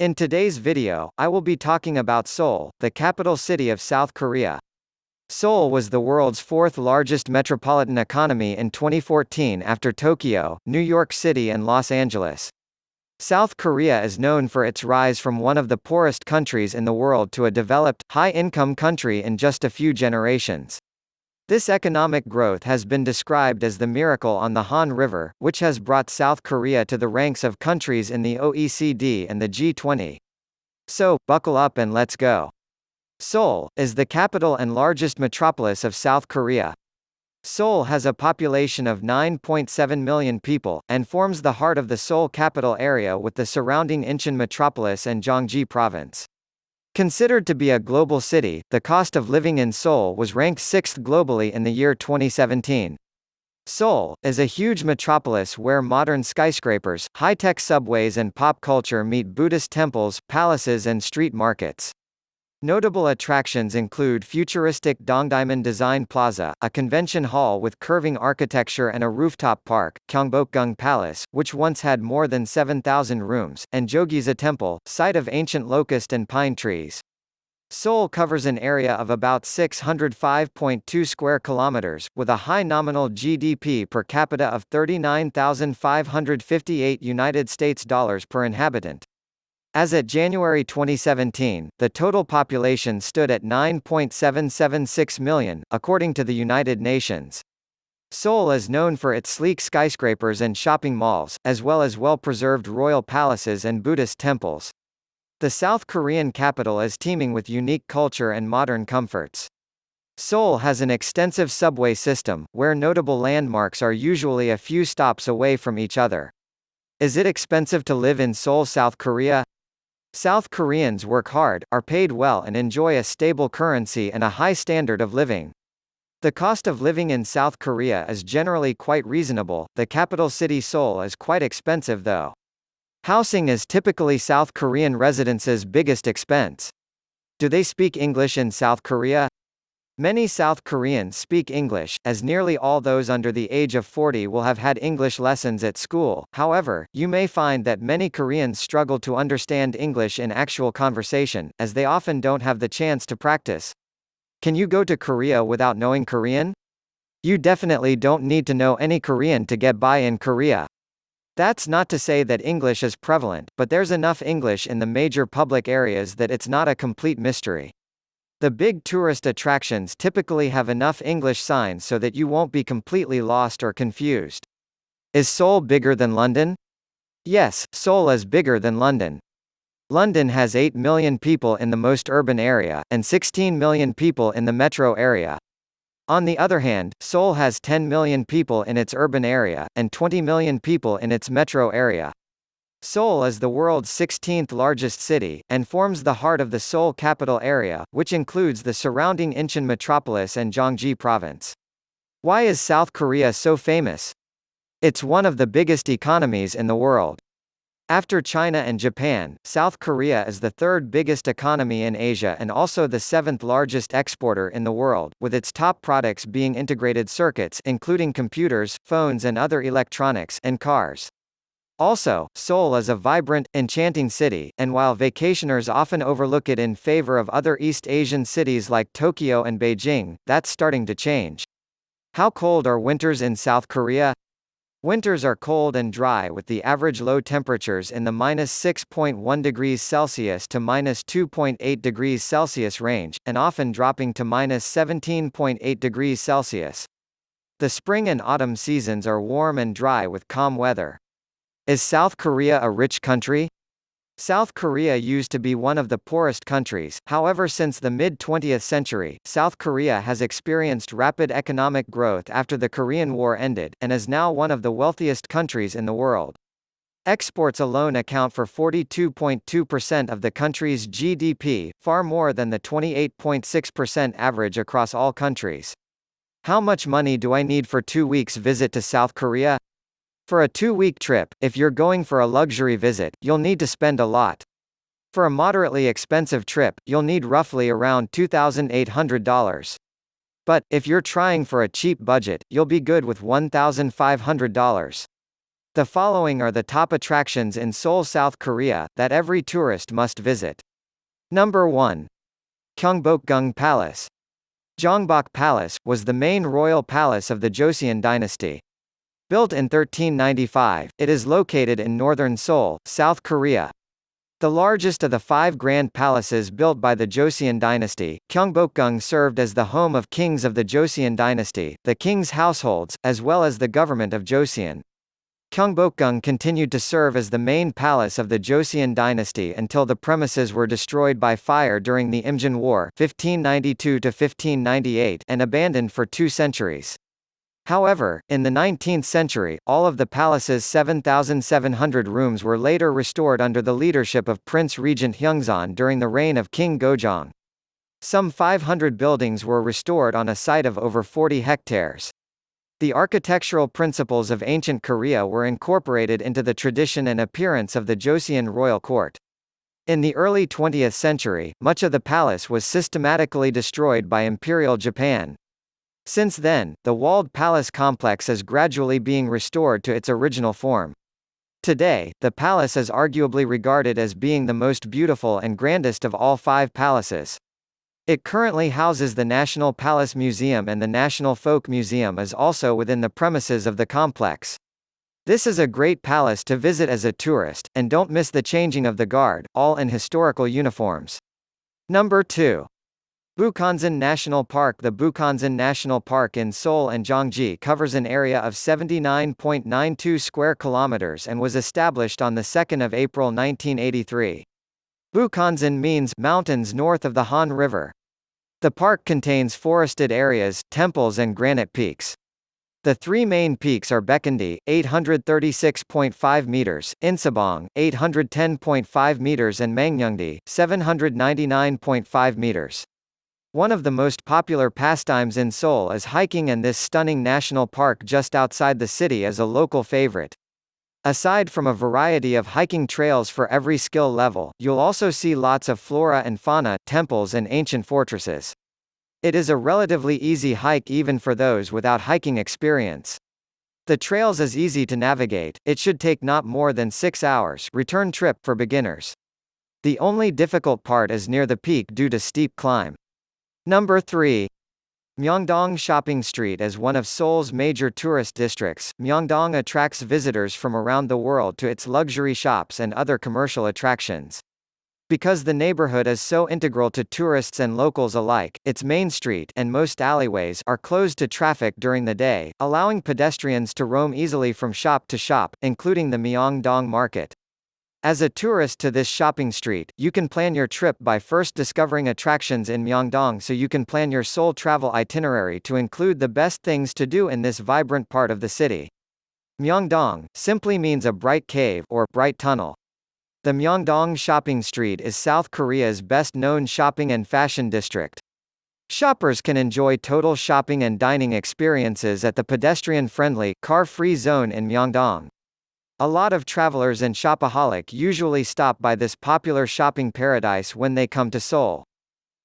In today's video, I will be talking about Seoul, the capital city of South Korea. Seoul was the world's fourth largest metropolitan economy in 2014 after Tokyo, New York City and Los Angeles. South Korea is known for its rise from one of the poorest countries in the world to a developed, high-income country in just a few generations. This economic growth has been described as the miracle on the Han River, which has brought South Korea to the ranks of countries in the OECD and the G20. So, buckle up and let's go. Seoul is the capital and largest metropolis of South Korea. Seoul has a population of 9.7 million people, and forms the heart of the Seoul capital area with the surrounding Incheon metropolis and Gyeonggi province. Considered to be a global city, the cost of living in Seoul was ranked 6th globally in the year 2017. Seoul is a huge metropolis where modern skyscrapers, high-tech subways and pop culture meet Buddhist temples, palaces and street markets. Notable attractions include futuristic Dongdaemun Design Plaza, a convention hall with curving architecture and a rooftop park, Jongbokgung Palace, which once had more than 7,000 rooms, and Jogisa Temple, site of ancient locust and pine trees. Seoul covers an area of about 605.2 square kilometers, with a high nominal GDP per capita of $39,558 per inhabitant. As at January 2017, the total population stood at 9.776 million, according to the United Nations. Seoul is known for its sleek skyscrapers and shopping malls, as well as well-preserved royal palaces and Buddhist temples. The South Korean capital is teeming with unique culture and modern comforts. Seoul has an extensive subway system, where notable landmarks are usually a few stops away from each other. Is it expensive to live in Seoul, South Korea? South Koreans work hard, are paid well and enjoy a stable currency and a high standard of living. The cost of living in South Korea is generally quite reasonable. The capital city Seoul is quite expensive though. Housing is typically South Korean residents' biggest expense. Do they speak English in South Korea? Many South Koreans speak English, as nearly all those under the age of 40 will have had English lessons at school. However, you may find that many Koreans struggle to understand English in actual conversation, as they often don't have the chance to practice. Can you go to Korea without knowing Korean? You definitely don't need to know any Korean to get by in Korea. That's not to say that English is prevalent, but there's enough English in the major public areas that it's not a complete mystery. The big tourist attractions typically have enough English signs so that you won't be completely lost or confused. Is Seoul bigger than London? Yes, Seoul is bigger than London. London has 8 million people in the most urban area, and 16 million people in the metro area. On the other hand, Seoul has 10 million people in its urban area, and 20 million people in its metro area. Seoul is the world's 16th largest city, and forms the heart of the Seoul capital area, which includes the surrounding Incheon metropolis and Gyeonggi province. Why is South Korea so famous? It's one of the biggest economies in the world. After China and Japan, South Korea is the third biggest economy in Asia and also the seventh largest exporter in the world, with its top products being integrated circuits including computers, phones and other electronics, and cars. Also, Seoul is a vibrant, enchanting city, and while vacationers often overlook it in favor of other East Asian cities like Tokyo and Beijing, that's starting to change. How cold are winters in South Korea? Winters are cold and dry with the average low temperatures in the -6.1 degrees Celsius to -2.8 degrees Celsius range, and often dropping to -17.8 degrees Celsius. The spring and autumn seasons are warm and dry with calm weather. Is South Korea a rich country? South Korea used to be one of the poorest countries, however since the mid-20th century, South Korea has experienced rapid economic growth after the Korean War ended, and is now one of the wealthiest countries in the world. Exports alone account for 42.2% of the country's GDP, far more than the 28.6% average across all countries. How much money do I need for 2 weeks visit to South Korea? For a 2-week trip, if you're going for a luxury visit, you'll need to spend a lot. For a moderately expensive trip, you'll need roughly around $2,800. But, if you're trying for a cheap budget, you'll be good with $1,500. The following are the top attractions in Seoul, South Korea, that every tourist must visit. Number 1. Jongbokgung Palace. Jongbokgung Palace was the main royal palace of the Joseon dynasty. Built in 1395, it is located in northern Seoul, South Korea. The largest of the 5 grand palaces built by the Joseon dynasty, Jongbokgung served as the home of kings of the Joseon dynasty, the king's households, as well as the government of Joseon. Jongbokgung continued to serve as the main palace of the Joseon dynasty until the premises were destroyed by fire during the Imjin War (1592–1598) and abandoned for 2 centuries. However, in the 19th century, all of the palace's 7,700 rooms were later restored under the leadership of Prince Regent Hyungsan during the reign of King Gojong. Some 500 buildings were restored on a site of over 40 hectares. The architectural principles of ancient Korea were incorporated into the tradition and appearance of the Joseon royal court. In the early 20th century, much of the palace was systematically destroyed by Imperial Japan. Since then, the walled palace complex is gradually being restored to its original form. Today, the palace is arguably regarded as being the most beautiful and grandest of all 5 palaces. It currently houses the National Palace Museum, and the National Folk Museum is also within the premises of the complex. This is a great palace to visit as a tourist, and don't miss the changing of the guard, all in historical uniforms. Number 2. Bukhansan National Park. The Bukhansan National Park in Seoul and Gyeonggi covers an area of 79.92 square kilometers and was established on the 2nd of April 1983. Bukhansan means mountains north of the Han River. The park contains forested areas, temples and granite peaks. The 3 main peaks are Baekgyeondae, 836.5 meters, Insadong, 810.5 meters and Myeongdong, 799.5 meters. One of the most popular pastimes in Seoul is hiking, and this stunning national park just outside the city is a local favorite. Aside from a variety of hiking trails for every skill level, you'll also see lots of flora and fauna, temples and ancient fortresses. It is a relatively easy hike even for those without hiking experience. The trails is easy to navigate, it should take not more than 6 hours return trip for beginners. The only difficult part is near the peak due to steep climb. Number 3. Myeongdong Shopping Street. As one of Seoul's major tourist districts, Myeongdong attracts visitors from around the world to its luxury shops and other commercial attractions. Because the neighborhood is so integral to tourists and locals alike, its main street and most alleyways are closed to traffic during the day, allowing pedestrians to roam easily from shop to shop, including the Myeongdong Market. As a tourist to this shopping street, you can plan your trip by first discovering attractions in Myeongdong, so you can plan your Seoul travel itinerary to include the best things to do in this vibrant part of the city. Myeongdong simply means a bright cave or bright tunnel. The Myeongdong Shopping Street is South Korea's best-known shopping and fashion district. Shoppers can enjoy total shopping and dining experiences at the pedestrian-friendly, car-free zone in Myeongdong. A lot of travelers and shopaholic usually stop by this popular shopping paradise when they come to Seoul.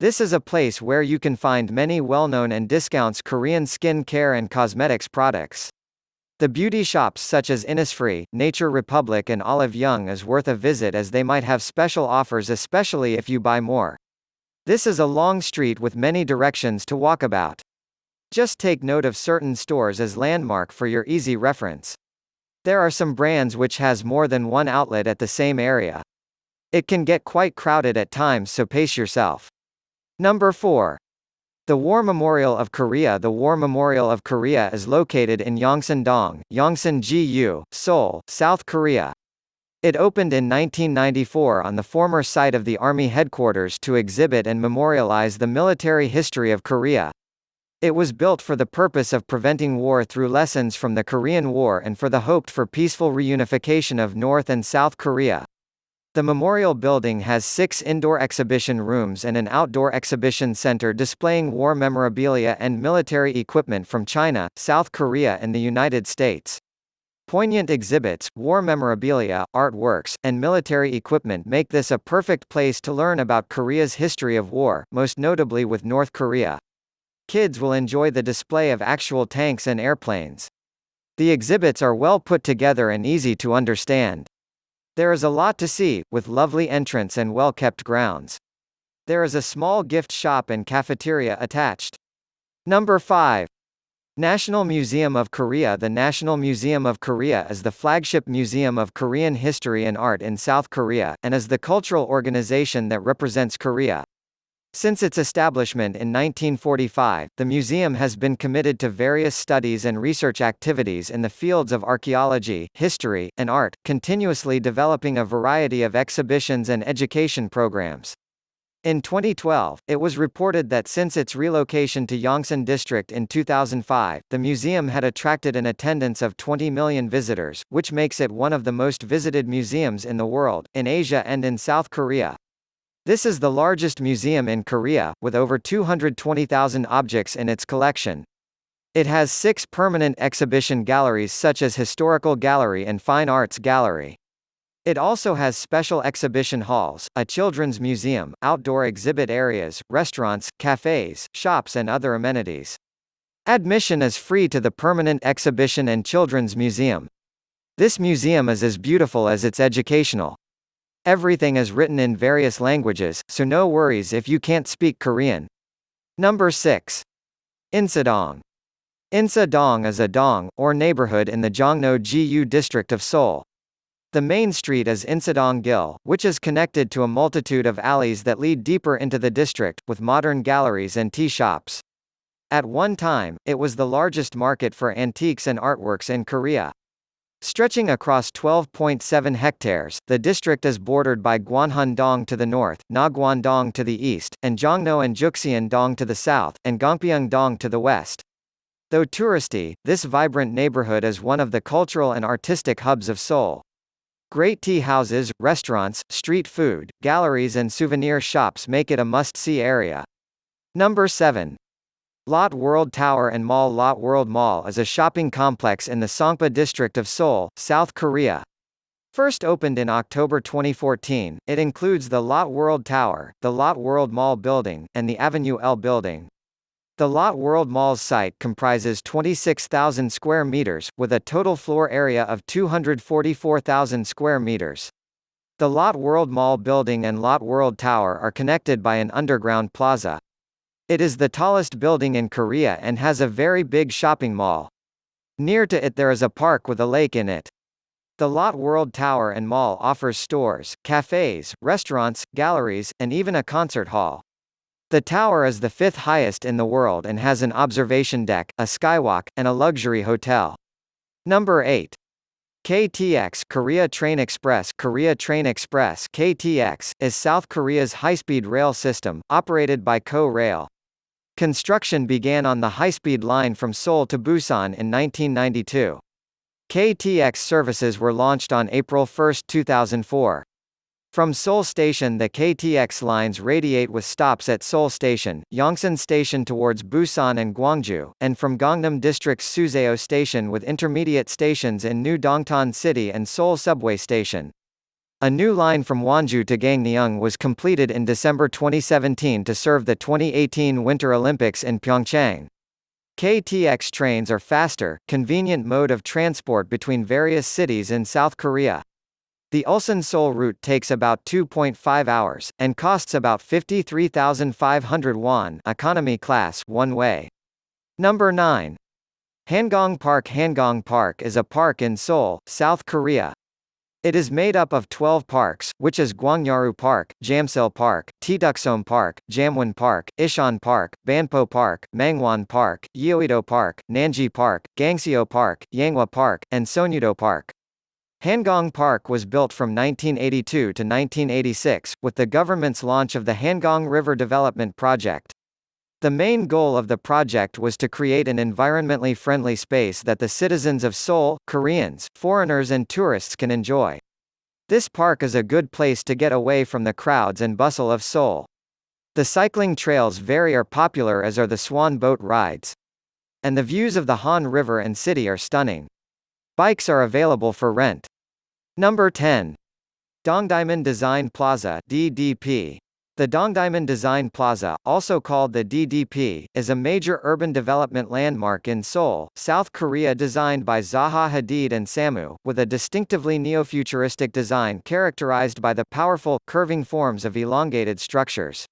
This is a place where you can find many well-known and discounts Korean skin care and cosmetics products. The beauty shops such as Innisfree, Nature Republic and Olive Young is worth a visit, as they might have special offers, especially if you buy more. This is a long street with many directions to walk about. Just take note of certain stores as landmark for your easy reference. There are some brands which has more than one outlet at the same area. It can get quite crowded at times, so pace yourself. Number 4. The War Memorial of Korea. The War Memorial of Korea is located in Yongsan-dong, Yongsan-gu, Seoul, South Korea. It opened in 1994 on the former site of the Army headquarters to exhibit and memorialize the military history of Korea. It was built for the purpose of preventing war through lessons from the Korean War and for the hoped for peaceful reunification of North and South Korea. The memorial building has 6 indoor exhibition rooms and an outdoor exhibition center displaying war memorabilia and military equipment from China, South Korea and the United States. Poignant exhibits, war memorabilia, artworks, and military equipment make this a perfect place to learn about Korea's history of war, most notably with North Korea. Kids will enjoy the display of actual tanks and airplanes. The exhibits are well put together and easy to understand. There is a lot to see, with lovely entrance and well-kept grounds. There is a small gift shop and cafeteria attached. Number 5. National Museum of Korea. The National Museum of Korea is the flagship museum of Korean history and art in South Korea, and is the cultural organization that represents Korea. Since its establishment in 1945, the museum has been committed to various studies and research activities in the fields of archaeology, history, and art, continuously developing a variety of exhibitions and education programs. In 2012, it was reported that since its relocation to Yongsan District in 2005, the museum had attracted an attendance of 20 million visitors, which makes it one of the most visited museums in the world, in Asia and in South Korea. This is the largest museum in Korea, with over 220,000 objects in its collection. It has 6 permanent exhibition galleries such as Historical Gallery and Fine Arts Gallery. It also has special exhibition halls, a children's museum, outdoor exhibit areas, restaurants, cafes, shops and other amenities. Admission is free to the permanent exhibition and children's museum. This museum is as beautiful as it's educational. Everything is written in various languages, so no worries if you can't speak Korean. Number 6. Insadong. Insadong is a dong, or neighborhood in the Jongbokgung district of Seoul. The main street is Insadong-gil, which is connected to a multitude of alleys that lead deeper into the district, with modern galleries and tea shops. At one time, it was the largest market for antiques and artworks in Korea. Stretching across 12.7 hectares, the district is bordered by Gwanhan-dong to the north, Nagwon-dong to the east, and Jongno and Juxian-dong to the south, and Gongpyeong-dong to the west. Though touristy, this vibrant neighborhood is one of the cultural and artistic hubs of Seoul. Great tea houses, restaurants, street food, galleries and souvenir shops make it a must-see area. Number 7. Lot World Tower and Mall. Lot World Mall is a shopping complex in the Songpa district of Seoul, South Korea. First opened in October 2014, it includes the Lot World Tower, the Lot World Mall building, and the Avenue L building. The Lot World Mall's site comprises 26,000 square meters, with a total floor area of 244,000 square meters. The Lot World Mall building and Lot World Tower are connected by an underground plaza. It is the tallest building in Korea and has a very big shopping mall. Near to it there is a park with a lake in it. The Lot World Tower and Mall offers stores, cafes, restaurants, galleries, and even a concert hall. The tower is the 5th highest in the world and has an observation deck, a skywalk, and a luxury hotel. Number 8. KTX Korea Train Express. Korea Train Express (KTX) is South Korea's high-speed rail system, operated by Ko-Rail. Construction began on the high-speed line from Seoul to Busan in 1992. KTX services were launched on April 1, 2004. From Seoul Station, the KTX lines radiate with stops at Seoul Station, Yongsan Station towards Busan and Gwangju, and from Gangnam District's Suzeo Station with intermediate stations in New Dongtan City and Seoul Subway Station. A new line from Wonju to Gangneung was completed in December 2017 to serve the 2018 Winter Olympics in Pyeongchang. KTX trains are faster, convenient mode of transport between various cities in South Korea. The Ulsan-Seoul route takes about 2.5 hours, and costs about 53,500 won economy class one way. Number 9. Hangang Park. Hangang Park is a park in Seoul, South Korea. It is made up of 12 parks, which is Gwangnyaru Park, Jamsil Park, Tduksom Park, Jamwon Park, Ishan Park, Banpo Park, Mangwon Park, Yeouido Park, Nanji Park, Gangseo Park, Yanghwa Park, and Sonyudo Park. Hangang Park was built from 1982 to 1986, with the government's launch of the Hangang River Development Project. The main goal of the project was to create an environmentally friendly space that the citizens of Seoul, Koreans, foreigners and tourists can enjoy. This park is a good place to get away from the crowds and bustle of Seoul. The cycling trails are popular, as are the swan boat rides. And the views of the Han River and city are stunning. Bikes are available for rent. Number 10. Dongdaemun Design Plaza (DDP). The Dongdaemun Design Plaza, also called the DDP, is a major urban development landmark in Seoul, South Korea designed by Zaha Hadid and Samu, with a distinctively neo-futuristic design characterized by the powerful, curving forms of elongated structures.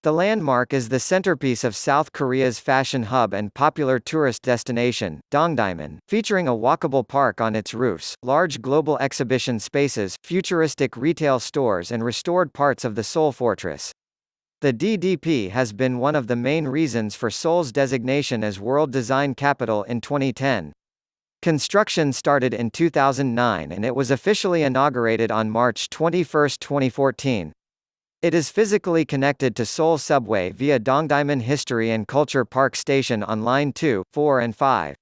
The landmark is the centerpiece of South Korea's fashion hub and popular tourist destination, Dongdaemun, featuring a walkable park on its roofs, large global exhibition spaces, futuristic retail stores and restored parts of the Seoul fortress. The DDP has been one of the main reasons for Seoul's designation as World Design Capital in 2010. Construction started in 2009 and it was officially inaugurated on March 21, 2014. It is physically connected to Seoul Subway via Dongdaemun History and Culture Park Station on Line 2, 4 and 5.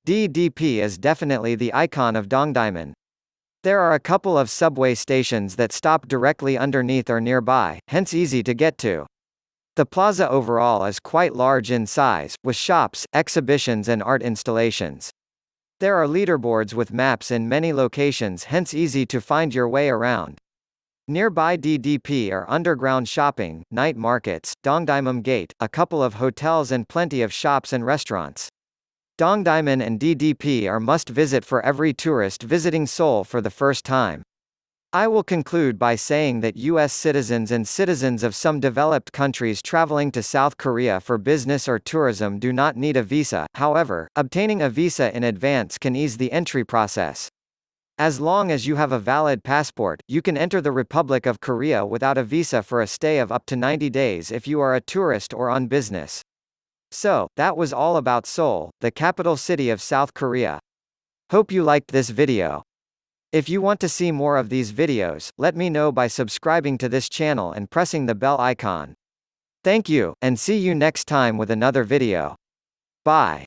DDP is definitely the icon of Dongdaemun. There are a couple of subway stations that stop directly underneath or nearby, hence easy to get to. The plaza overall is quite large in size, with shops, exhibitions and art installations. There are leaderboards with maps in many locations, hence easy to find your way around. Nearby DDP are underground shopping, night markets, Dongdaemun Gate, a couple of hotels and plenty of shops and restaurants. Dongdaemun and DDP are must-visit for every tourist visiting Seoul for the first time. I will conclude by saying that U.S. citizens and citizens of some developed countries traveling to South Korea for business or tourism do not need a visa, however, obtaining a visa in advance can ease the entry process. As long as you have a valid passport, you can enter the Republic of Korea without a visa for a stay of up to 90 days if you are a tourist or on business. So, that was all about Seoul, the capital city of South Korea. Hope you liked this video. If you want to see more of these videos, let me know by subscribing to this channel and pressing the bell icon. Thank you, and see you next time with another video. Bye.